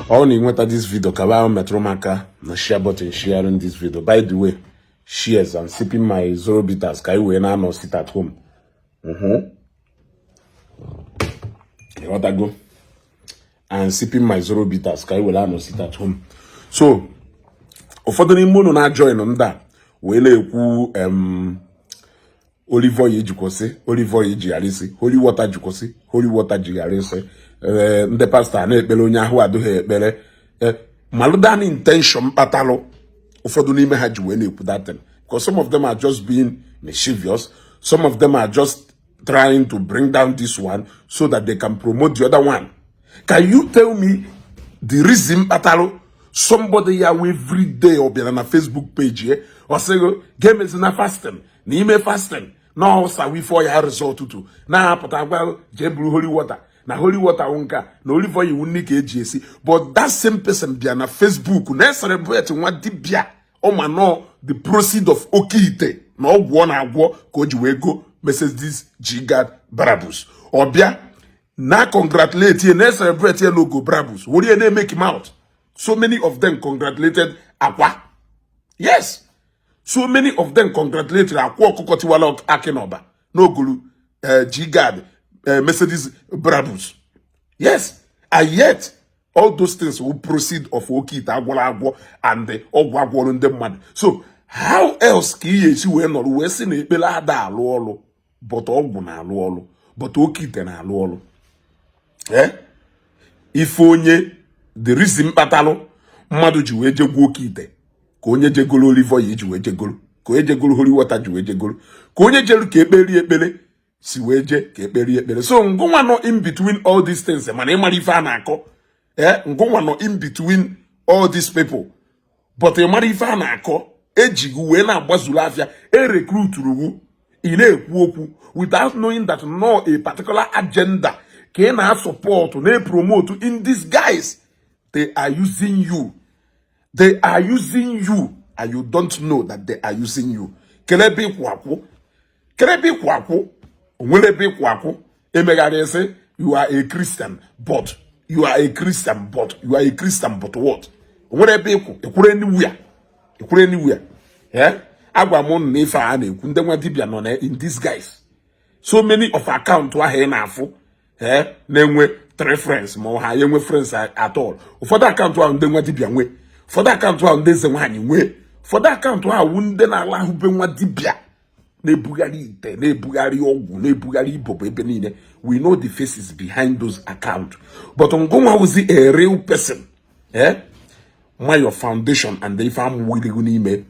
All you want this video, Kawa Metromaka, na share button sharing this video. By the way, shares and sipping my zero bitters. Kai we na no sit at home. You want to go? And sipping my zero bitters. Kai we na no sit at home. So, ụfọdụ n'ime unu na join on that. We na-ekwu olive oil jikosi, olive oil jiarisi, holy water jikosi, holy water jiarisi. Ndị pastor na-ekpere onye ahụ adụghị ekpere. Malụdan intention kpatalụ ụfọdụ n'ime ha ji wee na-ekwu that thing. Because some of them are just being mischievous. Some of them are just trying to bring down this one so that they can promote the other one. Can you tell me the reason kpatalụ somebody ya every day or be on a Facebook page here or say game is na fasting na ime fasting no sa we for ya result to na apụta gwa jebru holy water na holy water wonka na olive oil wunni ka eji esi but that same person be na Facebook na celebrate nwa dibia o ma no the proceed of okite na ogwo na agwo ka o ji we go Mercedes Jigad Brabus obia na congratulate na celebrate ya logo Brabus wori na make him out. So many of them congratulated Akwa. Yes. So many of them congratulated Akwa Okuko Tiwaraki no Gulu, Jigad, Mercedes Brabus. Yes. And yet, all those things will proceed of Okita, Agwa, and the Ogwagwal and the man. So, how else can you were not wessing a belada lolo, but Oguna lolo, but Okita na lolo? Eh? If only the reason batalo mmadụ ji wee jegwu oke ite ka onye jegolo olive oil ji wee jegolo ka onye jegolo holy water ji wee jegolo ka onye jeru ka ekperi ekpere si wee je ka ekperi ekpere so ngụnwa nọ in between all these things mana ịmara ife a na-akọ ngụnwa nọ in between all these people but ịmara ife a na-akọ ejigu wee na-agbazuru afịa recruituru ị na-ekwu okwu without knowing that no a particular agenda ka ị na-support na-promote in these guys. They are using you. They are using you. And you don't know that they are using you. Kelebe kwaku. Kelebe kwaku. Welebe kwaku. Emegare say, you are a Christian, but you are a Christian, but you are a Christian, but what? Welebe ku. Ekure anywhere. Ekure anywhere. Yeah? Agwa mon nefa ane. Kunde mwa dibia none in these guys. So many of account wa he na afu. Nenwe 3 friends ma ha yenwe friends at all. For that account wa ndenwa dibia nwe. For that account wa ndenze nwanyi nwe. For that account wa wunde na ala hube nwa dibia. Ne bugari ite, ne bugari ogu, ne bugari ibobo ebe niile. We know the faces behind those accounts. But ngoma was a real person. My your foundation and if I'm willing ime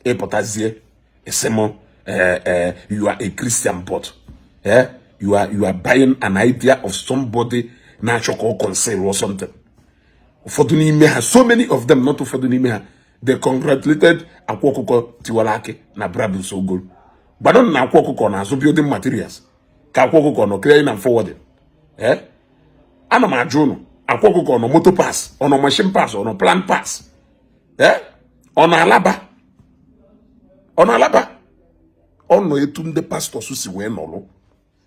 e potazie esemo you are a Christian but you are buying an idea of somebody natural concern or something. So many of them, not for they congratulated Akwa Okuko Tiwaraki na Brabus so good. But don't na Akwa Okuko na so building materials. Ka Akwa Okuko no clearing and forwarding. Ano ma jono. Akwa Okuko no motor pass, or no machine pass, or no plant pass. On alaba. On alaba. On no etunde pastor susi we no.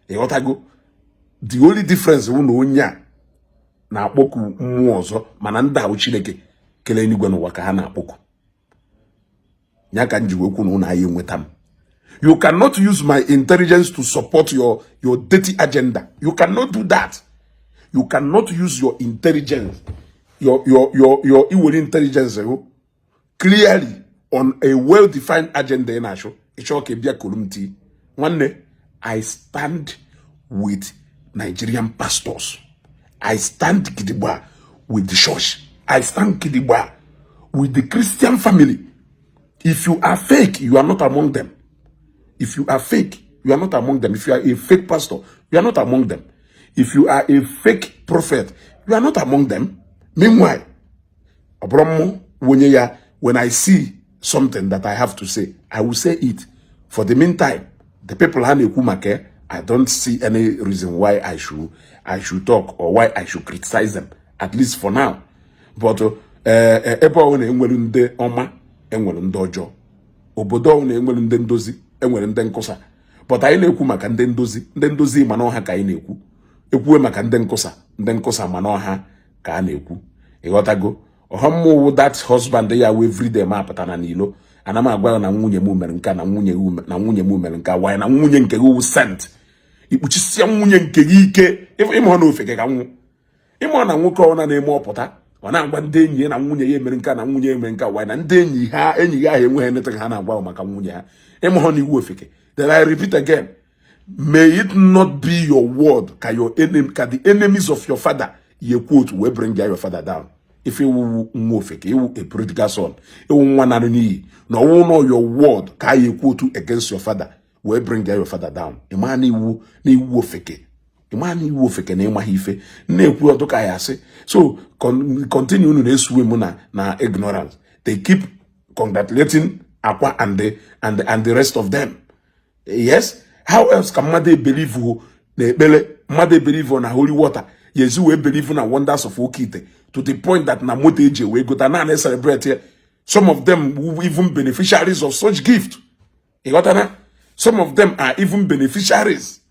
The only difference we know nya na akpoku mmụọ ọzọ mana ndị ahụ Chineke kele enigwe n'ụwa ka ha na akpoku nya ka nji wekwu na ayi enweta m. You cannot use my intelligence to support your dirty agenda. You cannot do that. You cannot use your intelligence, your evil intelligence clearly on a well-defined agenda in Asho. It's okay, be a column. One day, I stand with Nigerian pastors. I stand Kidibwa with the church. I stand Kidibwa with the Christian family. If you are fake, you are not among them. If you are fake, you are not among them. If you are a fake pastor, you are not among them. If you are a fake prophet, you are not among them. Meanwhile, when I see something that I have to say, I will say it. For the meantime, the people I don't see any reason why I should talk or why I should criticize them, at least for now. But obodo enwelu ndị ndozi enwere ndị nkosa but anyị na-ekwu maka ndị ndozi mana ọha ka anyị na-ekwu ekwuwe maka ndị nkosa mana ọha ka a na-ekwu You got to go. Ohamu that husband they are every day ma patana nilo. And I'm agwa na nwunye mu mere nka na nwunye mu mere nka why na nwunye nke go sent. Ikpuchisia nwunye nke ike. Imo na ofeke ka nwu. Imo na nwoke ona na eme opota. Ọ na-agwa ndị enyi na nwunye ya mere nka na nwunye mere nka why na ndị enyi ha enweghị anything ha na-agwa maka nwunye ha. Imo na iwu ofeke. Then I repeat again. May it not be your word, can the enemies of your father, ye quote, will bring your father down. If you move a prodigal son, you want to know your word, can you quote against your father, will bring your father down. Imani wu ni wofeke. Imani wofeke ne mahife. Ne ku otoka ya se. So continue no swim na ignorance. They keep congratulating Akwa and the rest of them. Yes. How else can mother believe mother believe on a holy water? Yes, we believe in the wonders of Okite to the point that na moteje we go to celebrate here. Some of them who even beneficiaries of such gift. Some of them are even beneficiaries.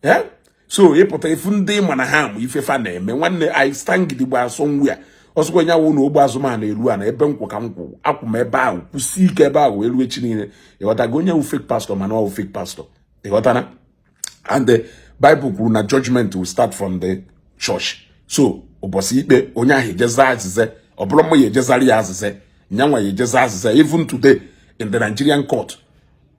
Yeah? So if manaham if you find them when I stand the bar somewhere. Also when you know Bazuma and Luan, a bank will come Akumeba, who seek about will reach in a fake pastor, man or fake pastor. And the Bible will judgment will start from the church. So, Obosibe, Onya he jezaz, Oblomo ye jezarias, Nyama ye jezaz, even today in the Nigerian court.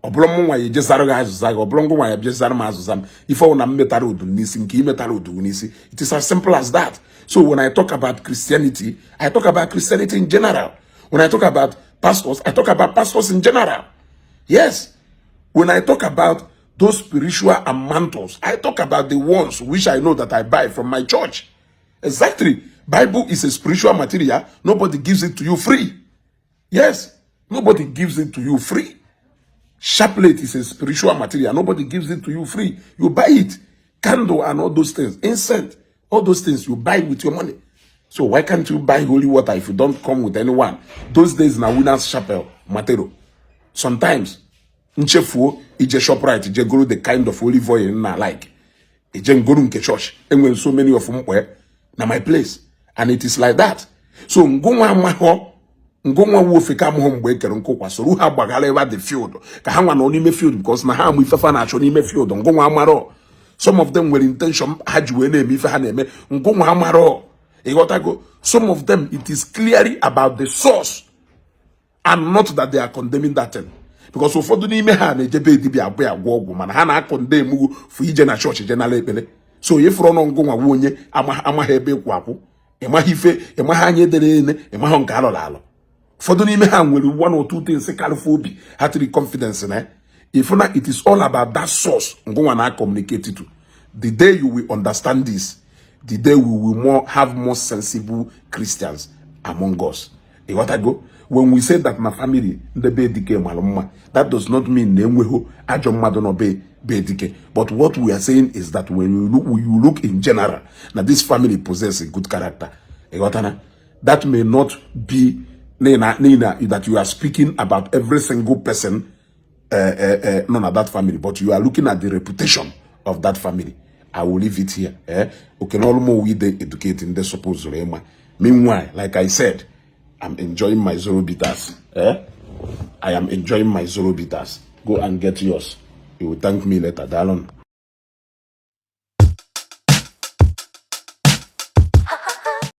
Oblomo ye jezarias, Oblongo ye jezarmazam, if I want metaro do nisi, ki metaro do nisi. It is as simple as that. So when I talk about Christianity, I talk about Christianity in general. When I talk about pastors, I talk about pastors in general. Yes. When I talk about those spiritual mantles, I talk about the ones which I know that I buy from my church. Exactly. Bible is a spiritual material. Nobody gives it to you free. Yes. Nobody gives it to you free. Chaplet is a spiritual material. Nobody gives it to you free. You buy it. Candle and all those things. Incense. All those things you buy with your money. So why can't you buy holy water if you don't come with anyone? Those days in a winner's chapel, Matero. Sometimes, Nchefu, ije shop right, ije go the kind of olive oil na like. Ije go nke church. And when so many of them were na my place. And it is like that. So ngonwa maho, ngonwa wo fika mo mgbe kere nkokwa so ru ha gbagala eba the field. Ka ha nwa no n'ime field because na ha mu ifefa na acho n'ime field. Ngonwa amaro. Some of them were intention haji na eme ife ha na eme. Ngonwa amaro. Some of them it is clearly about the source and not that they are condemning that thing. Because ụfọdụ n'ime ha na-ejebe dibia abụ agwọ ọgwụ mana ha na-akọnde mugwu fu ije na chọọchị je nala ekpere. So ifuru no ngụ nwa onye amaghị ebe kwụ akwụ, ịmaghị ife, ịmaghị anya edere ene, ịmaghị nke alọla alọ. Ụfọdụ n'ime ha nwere one or two things kalifo obi, ha tiri confidence na. If not, it is all about that source ngụ nwa na communicate to. The day you will understand this, the day we will have more sensible Christians among us. You got to go? When we say that my family, that does not mean but what we are saying is that when you look in general, that this family possesses a good character. That may not be that you are speaking about every single person none of that family, but you are looking at the reputation of that family. I will leave it here. Okay, no more we the educating the supposed Meanwhile, like I said, I'm enjoying my Zoro bitters. I am enjoying my Zoro bitters. Go and get yours. You will thank me later, darling.